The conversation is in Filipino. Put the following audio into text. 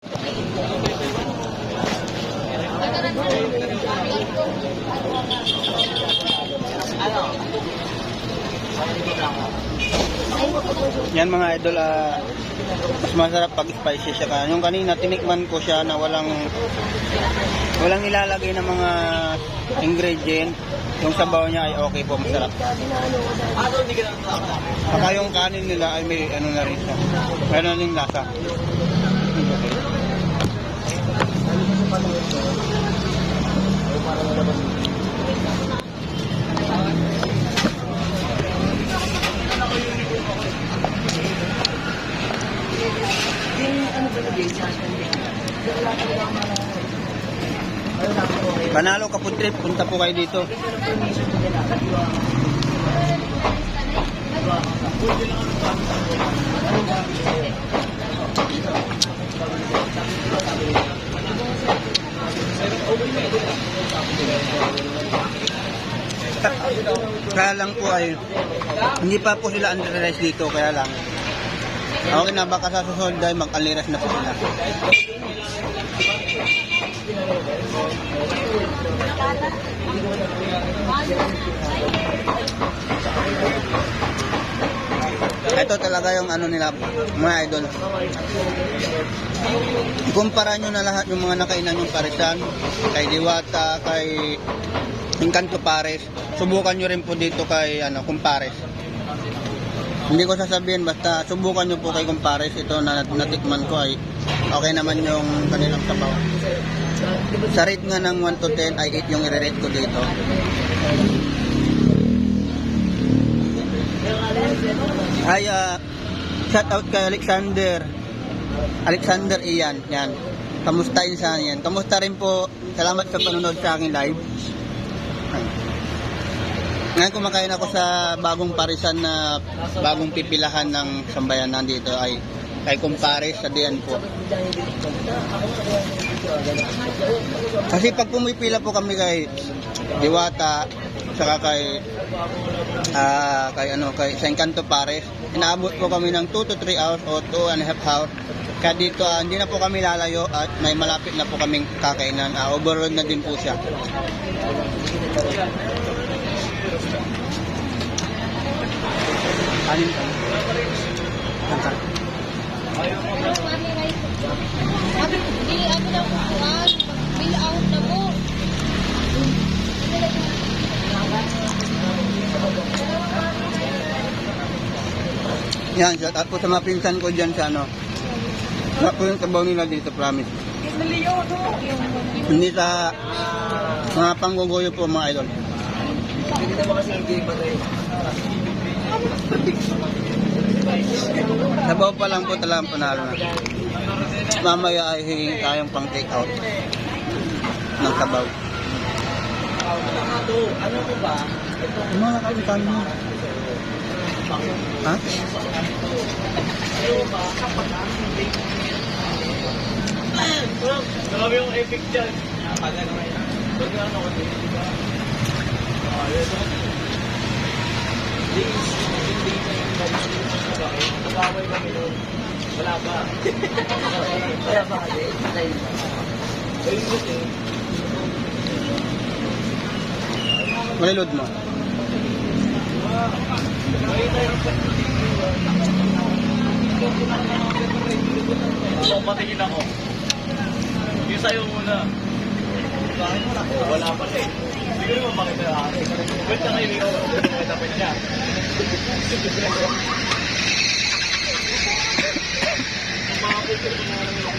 Yan mga idol, mas masarap pag spicy siya. Yung kanina tinikman ko siya na walang nilalagay ng mga ingredient. Yung sabaw niya ay okay po, masarap. Saka yung kanin nila ay may ano na rin siya. Meron yung lasa. Panalo ka po trip, punta po kayo dito. Kaya lang po ay hindi pa po sila underize dito, kaya lang okay na, baka sa susunod ay mag-aliras na po sila. Ito talaga yung ano nila mga idol. Ikumpara nyo na lahat yung mga nakainan yung parisan, kay Diwata, kay Encanto Pares. Subukan nyo rin po dito kay Kumpares. Hindi ko sasabihin, basta subukan nyo po kay Kumpares. Ito na natikman ko ay okay naman yung kanilang sabaw. Sa rate nga ng 1 to 10 ay 8 yung i-rate ko dito. Ay, shout out kay Alexander Ian, yan. Kamusta sa yan? Kamusta rin po? Salamat sa panonood sa aking live. Ngayon kumakain ako sa bagong parisan na bagong pipilahan ng sambayanan dito ay kay Kumpares sa Dian po. Kasi pag pumipila po kami kay Diwata saka kay sa Encanto Pares, inaabot po kami ng 2 to 3 hours o 2.5 hours. Kaya dito hindi na po kami lalayo at may malapit na po kaming kakainan. Overload na din po siya. Kanin ka. Tangka. Yan, shout out po sa mga pinsan ko dyan sa Sarap po yung sabaw nila dito, promise. Hindi sa mga pangguguyo po mga idol. Sabaw pa lang po talagang panalo na. Mamaya ay hingin tayong pang take out ng sabaw. Ano po ba? Mga nakalitan mo. Ha? Grabe yung epic dyan. Wala ba? Wala ba? Malilod mo. Patingin ako. Yung sa'yo muna. Wala pa eh. Hindi ko naman makita yung akin. Wait na kayo ikaw. Tapit niya. Mga picture ko na lang yung